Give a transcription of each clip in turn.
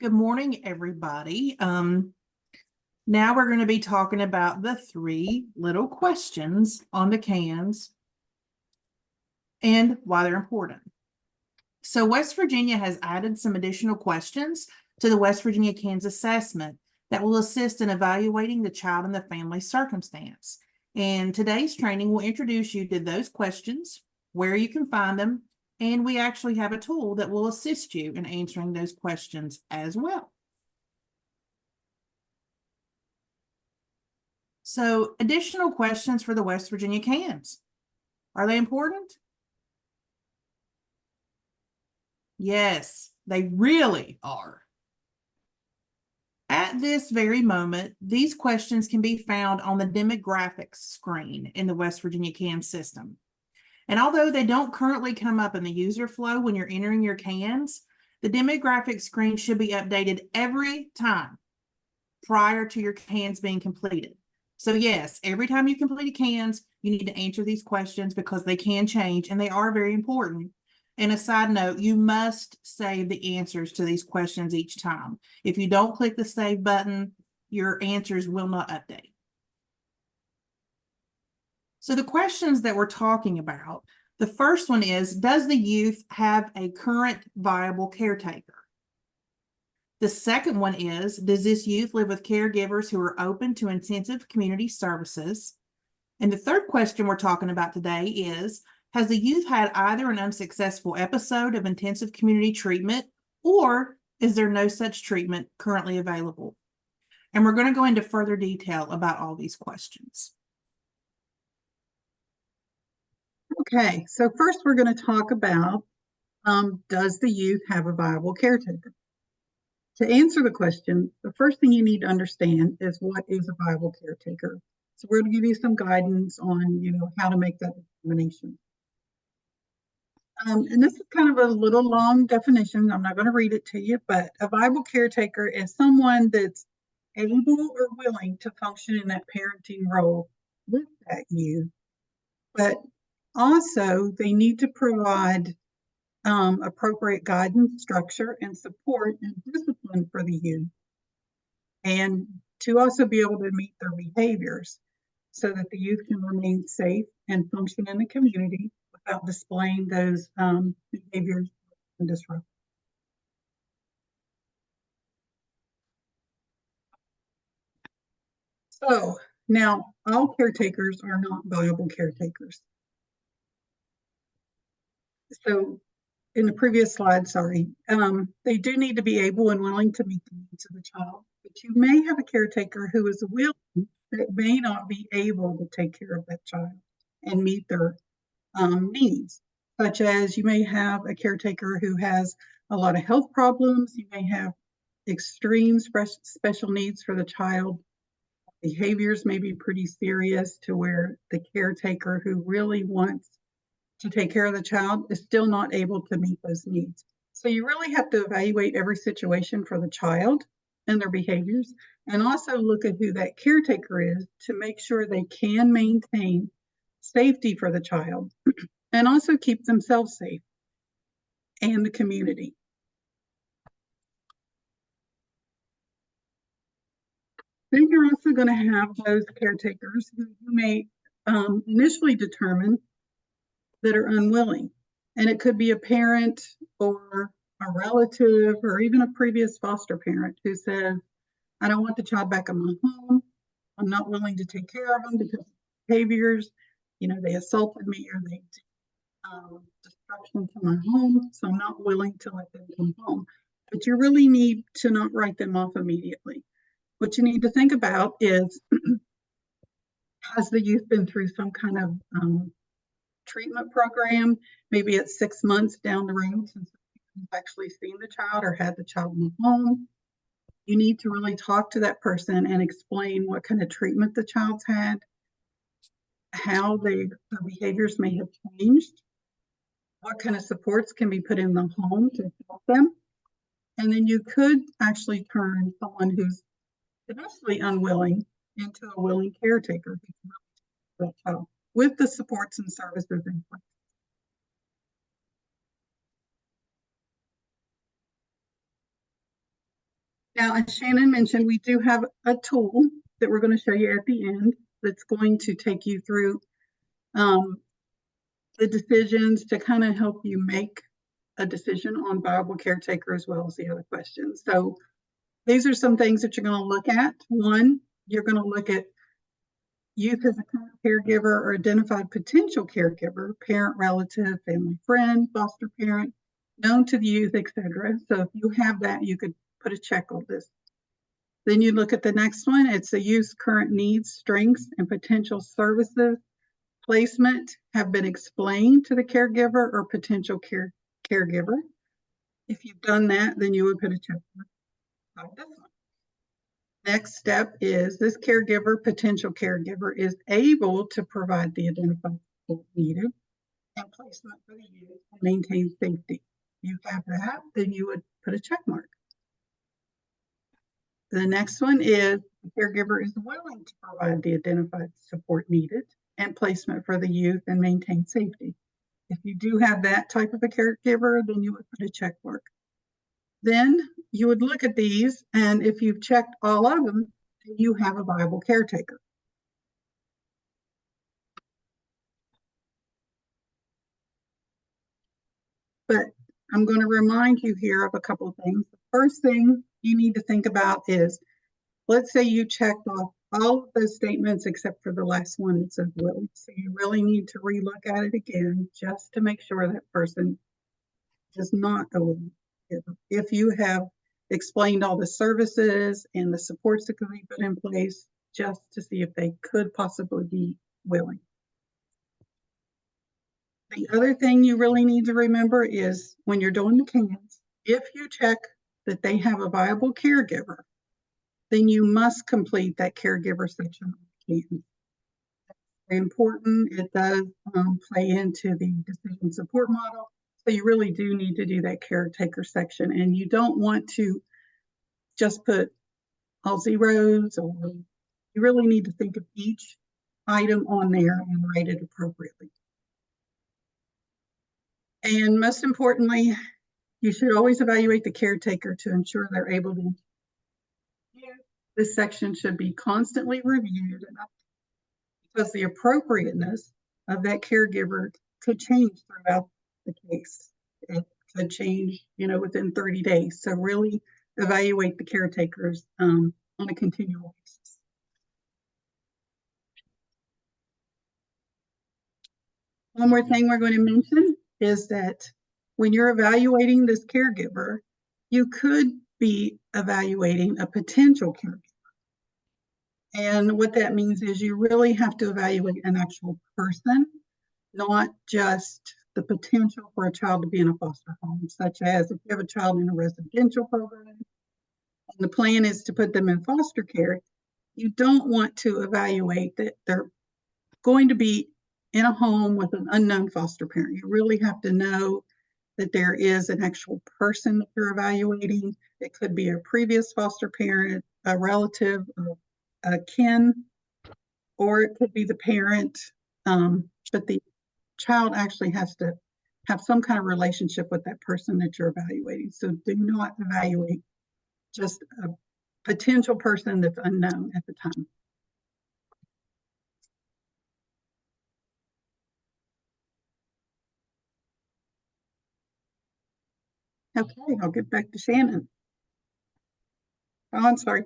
Good morning, everybody. Now we're going to be talking about the 3 little questions on the cans and why they're important. So West Virginia has added some additional questions to the West Virginia CANS assessment that will assist in evaluating the child and the family circumstance. And today's training will introduce you to those questions, where you can find them, and we actually have a tool that will assist you in answering those questions as well. So, additional questions for the West Virginia CANS. Are they important? Yes, they really are. At this very moment, these questions can be found on the demographics screen in the West Virginia CANS system. And although they don't currently come up in the user flow when you're entering your CANS, the demographic screen should be updated every time prior to your CANS being completed. So yes, every time you complete a CANS, you need to answer these questions because they can change and they are very important. And a side note, you must save the answers to these questions each time. If you don't click the save button, your answers will not update. So the questions that we're talking about, the first one is, does the youth have a current viable caretaker? The second one is, does this youth live with caregivers who are open to intensive community services? And the third question we're talking about today is, has the youth had either an unsuccessful episode of intensive community treatment, or is there no such treatment currently available? And we're going to go into further detail about all these questions. Okay, so first we're going to talk about, does the youth have a viable caretaker? To answer the question, the first thing you need to understand is what is a viable caretaker. So we're going to give you some guidance on, how to make that determination. And this is kind of a little long definition. I'm not going to read it to you, but a viable caretaker is someone that's able or willing to function in that parenting role with that youth, but also they need to provide appropriate guidance, structure, and support and discipline for the youth, and to also be able to meet their behaviors so that the youth can remain safe and function in the community without displaying those behaviors and disrupt. So now, all caretakers are not viable caretakers. So in the previous slide, they do need to be able and willing to meet the needs of the child. But you may have a caretaker who is willing that may not be able to take care of that child and meet their needs, such as you may have a caretaker who has a lot of health problems. You may have extreme special needs for the child. Behaviors may be pretty serious to where the caretaker who really wants to take care of the child is still not able to meet those needs. So you really have to evaluate every situation for the child and their behaviors, and also look at who that caretaker is to make sure they can maintain safety for the child and also keep themselves safe and the community. Then you're also going to have those caretakers who you may initially determine that are unwilling. And it could be a parent or a relative or even a previous foster parent who says, I don't want the child back in my home. I'm not willing to take care of them because of behaviors. They assaulted me or they did destruction to my home, so I'm not willing to let them come home. But you really need to not write them off immediately. What you need to think about is, has the youth been through some kind of treatment program? Maybe it's 6 months down the road since you've actually seen the child or had the child in the home. You need to really talk to that person and explain what kind of treatment the child's had, how their behaviors may have changed, what kind of supports can be put in the home to help them. And then you could actually turn someone who's initially unwilling into a willing caretaker with the supports and services in place. Now, as Shannon mentioned, we do have a tool that we're going to show you at the end that's going to take you through the decisions to kind of help you make a decision on viable caretaker as well as the other questions. So these are some things that you're going to look at. One, you're going to look at youth as a current caregiver or identified potential caregiver, parent, relative, family friend, foster parent, known to the youth, etc. So if you have that, you could put a check on this. Then you look at the next one. It's the youth's current needs, strengths, and potential services. Placement have been explained to the caregiver or potential caregiver. If you've done that, then you would put a check mark on this one. Next step is this caregiver, potential caregiver, is able to provide the identified support needed and placement for the youth and maintain safety. If you have that, then you would put a check mark. The next one is the caregiver is willing to provide the identified support needed and placement for the youth and maintain safety. If you do have that type of a caregiver, then you would put a check mark. Then you would look at these, and if you've checked all of them, then you have a viable caretaker. But I'm going to remind you here of a couple of things. The first thing you need to think about is, let's say you checked off all of those statements except for the last one that says willing. So you really need to relook at it again just to make sure that person is not a willing caregiver. If you have explained all the services and the supports that could be put in place, just to see if they could possibly be willing. The other thing you really need to remember is when you're doing the cans, if you check that they have a viable caregiver, then you must complete that caregiver section of the can. Very important. It does play into the decision support model. So you really do need to do that caretaker section, and you don't want to just put all zeros, or you really need to think of each item on there and write it appropriately. And most importantly, you should always evaluate the caretaker to ensure they're able to. This section should be constantly reviewed because the appropriateness of that caregiver could change throughout the case. It could change, within 30 days. So really evaluate the caretakers on a continual basis. One more thing we're going to mention is that when you're evaluating this caregiver, you could be evaluating a potential caregiver. And what that means is you really have to evaluate an actual person, not just the potential for a child to be in a foster home, such as if you have a child in a residential program and the plan is to put them in foster care, you don't want to evaluate that they're going to be in a home with an unknown foster parent. You really have to know that there is an actual person that you're evaluating. It could be a previous foster parent, a relative, a kin, or it could be the parent, but the child actually has to have some kind of relationship with that person that you're evaluating. So do not evaluate just a potential person that's unknown at the time. Okay, I'll get back to Shannon. Oh, I'm sorry.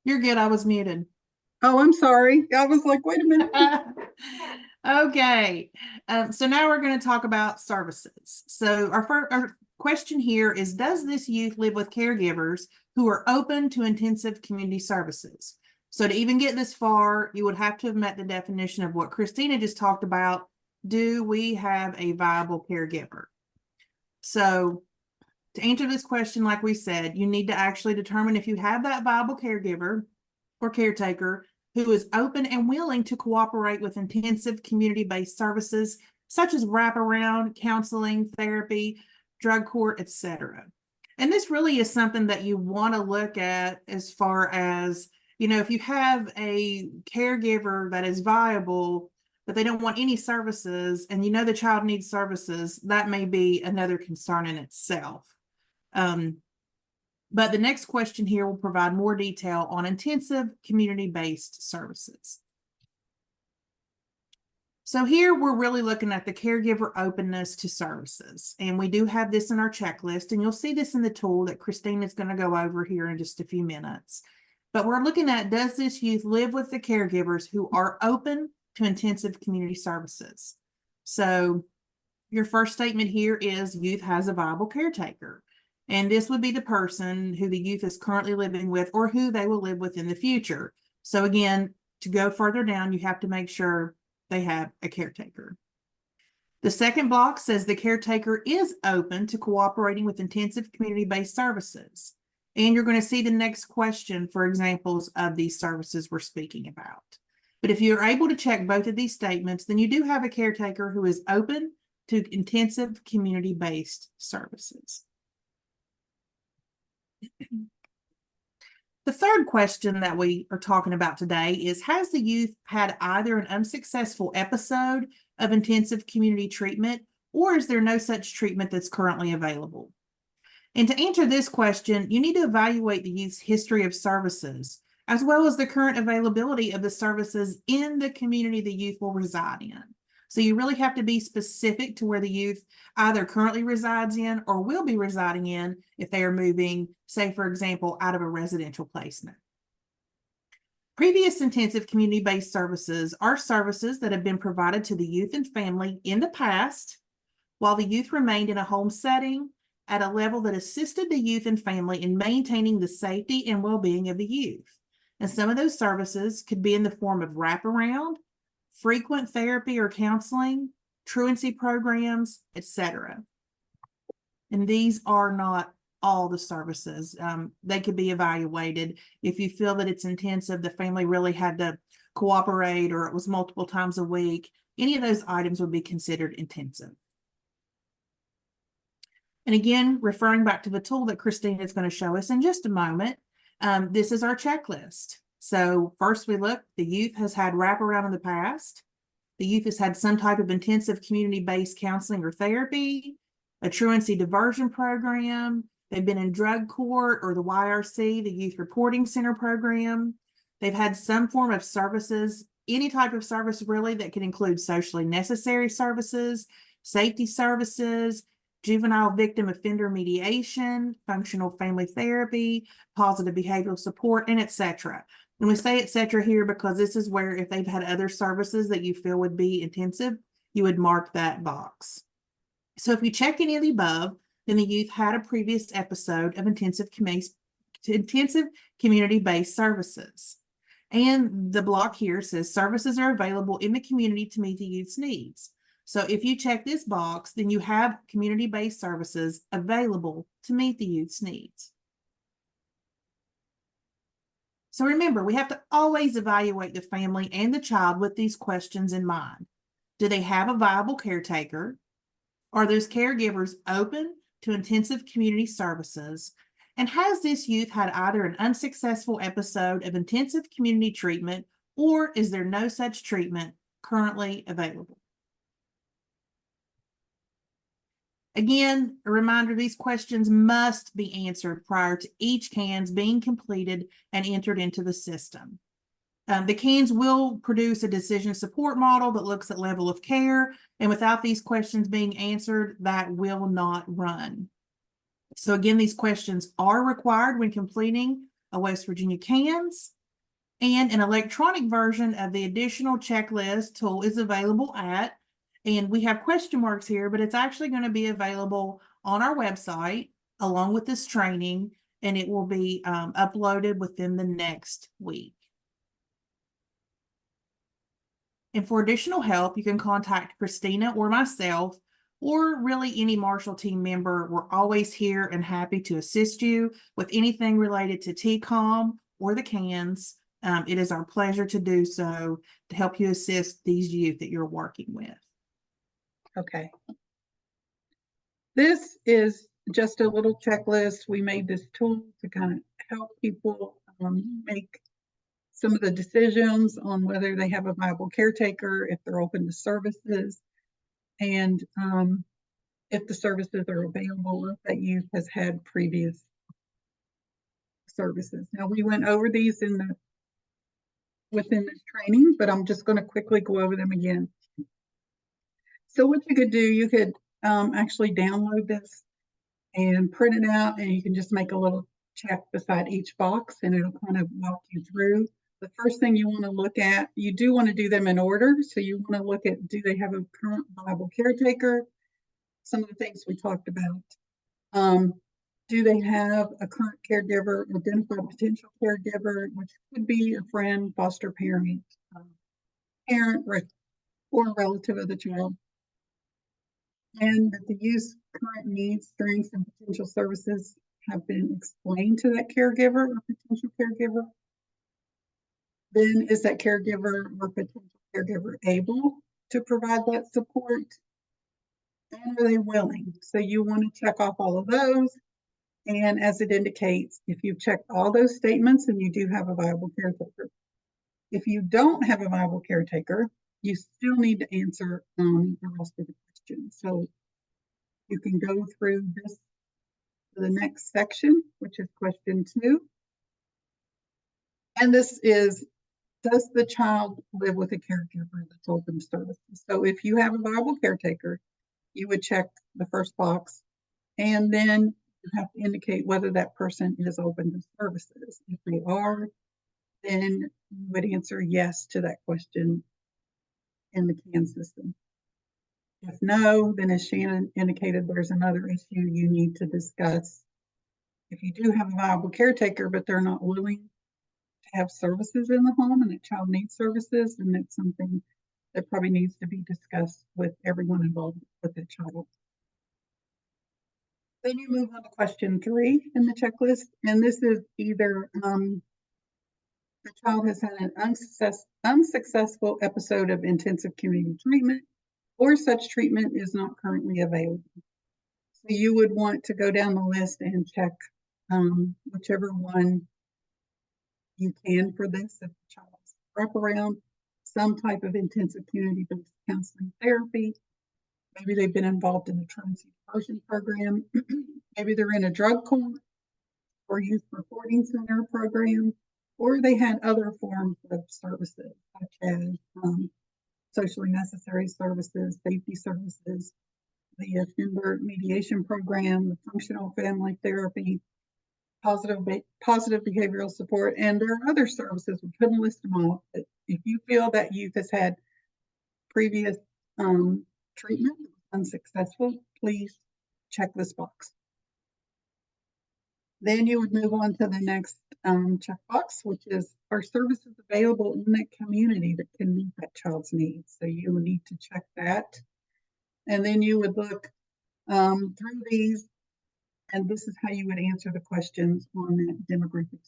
You're good. I was muted. Oh, I'm sorry. I was like, wait a minute. Okay. So now we're going to talk about services. So our question here is, does this youth live with caregivers who are open to intensive community services? So to even get this far, you would have to have met the definition of what Christina just talked about. Do we have a viable caregiver? So to answer this question, like we said, you need to actually determine if you have that viable caregiver or caretaker who is open and willing to cooperate with intensive community-based services, such as wraparound, counseling, therapy, drug court, etc. And this really is something that you want to look at as far as, if you have a caregiver that is viable, but they don't want any services, and you know the child needs services, that may be another concern in itself. But the next question here will provide more detail on intensive community-based services. So here we're really looking at the caregiver openness to services. And we do have this in our checklist, and you'll see this in the tool that Christine is going to go over here in just a few minutes. But we're looking at, does this youth live with the caregivers who are open to intensive community services? So your first statement here is youth has a viable caretaker. And this would be the person who the youth is currently living with or who they will live with in the future. So again, to go further down, you have to make sure they have a caretaker. The second block says the caretaker is open to cooperating with intensive community-based services. And you're going to see the next question for examples of these services we're speaking about. But if you're able to check both of these statements, then you do have a caretaker who is open to intensive community-based services. The third question that we are talking about today is, has the youth had either an unsuccessful episode of intensive community treatment, or is there no such treatment that's currently available? And to answer this question, you need to evaluate the youth's history of services, as well as the current availability of the services in the community the youth will reside in. So you really have to be specific to where the youth either currently resides in or will be residing in if they are moving, say, for example, out of a residential placement. Previous intensive community-based services are services that have been provided to the youth and family in the past while the youth remained in a home setting at a level that assisted the youth and family in maintaining the safety and well-being of the youth. And some of those services could be in the form of wraparound, frequent therapy or counseling, truancy programs, etc. And these are not all the services. They could be evaluated. If you feel that it's intensive, the family really had to cooperate, or it was multiple times a week, any of those items would be considered intensive. And again, referring back to the tool that Christine is going to show us in just a moment, this is our checklist. So first we look, the youth has had wraparound in the past. The youth has had some type of intensive community-based counseling or therapy, a truancy diversion program. They've been in drug court or the YRC, the Youth Reporting Center program. They've had some form of services, any type of service really that can include socially necessary services, safety services, juvenile victim offender mediation, functional family therapy, positive behavioral support, and etc. And we say etc. here because this is where if they've had other services that you feel would be intensive, you would mark that box. So if you check any of the above, then the youth had a previous episode of intensive community-based services. And the block here says services are available in the community to meet the youth's needs. So if you check this box, then you have community-based services available to meet the youth's needs. So remember, we have to always evaluate the family and the child with these questions in mind. Do they have a viable caretaker? Are those caregivers open to intensive community services? And has this youth had either an unsuccessful episode of intensive community treatment, or is there no such treatment currently available? Again, a reminder, these questions must be answered prior to each CANS being completed and entered into the system. The CANS will produce a decision support model that looks at level of care, and without these questions being answered, that will not run. So again, these questions are required when completing a West Virginia CANS, and an electronic version of the additional checklist tool is available at, and we have question marks here, but it's actually going to be available on our website along with this training, and it will be uploaded within the next week. And for additional help, you can contact Christina or myself, or really any Marshall team member. We're always here and happy to assist you with anything related to TCOM or the CANS. It is our pleasure to do so to help you assist these youth that you're working with. Okay. This is just a little checklist. We made this tool to kind of help people make some of the decisions on whether they have a viable caretaker, if they're open to services, and if the services are available, if that youth has had previous services. Now, we went over these within this training, but I'm just going to quickly go over them again. So what you could do, you could actually download this and print it out, and you can just make a little check beside each box, and it'll kind of walk you through. The first thing you want to look at, you do want to do them in order. So you want to look at, do they have a current viable caretaker? Some of the things we talked about. Do they have a current caregiver, identify a potential caregiver, which could be a friend, foster parent, parent, or a relative of the child, and that the youth's current needs, strengths, and potential services have been explained to that caregiver or potential caregiver. Then is that caregiver or potential caregiver able to provide that support? And are they willing? So you want to check off all of those. And as it indicates, if you've checked all those statements and you do have a viable caretaker. If you don't have a viable caretaker, you still need to answer the rest of the questions. So you can go through this to the next section, which is question 2. And this is, does the child live with a caregiver that's open to services? So if you have a viable caretaker, you would check the first box, and then you have to indicate whether that person is open to services. If they are, then you would answer yes to that question in the CAN system. If no, then as Shannon indicated, there's another issue you need to discuss. If you do have a viable caretaker, but they're not willing to have services in the home and the child needs services, then that's something that probably needs to be discussed with everyone involved with the child. Then you move on to question 3 in the checklist, and this is either the child has had an unsuccessful episode of intensive community treatment, or such treatment is not currently available. So you would want to go down the list and check whichever one you can for this. If the child's wraparound, some type of intensive community-based counseling therapy, maybe they've been involved in a truancy diversion program, maybe they're in a drug court or youth reporting center program, or they had other forms of services such as socially necessary services, safety services, the offender mediation program, the functional family therapy, positive behavioral support, and there are other services. We couldn't list them all, but if you feel that youth has had previous treatment that was unsuccessful, please check this box. Then you would move on to the next checkbox, which is, are services available in that community that can meet that child's needs? So you would need to check that. And then you would look through these, and this is how you would answer the questions on that demographic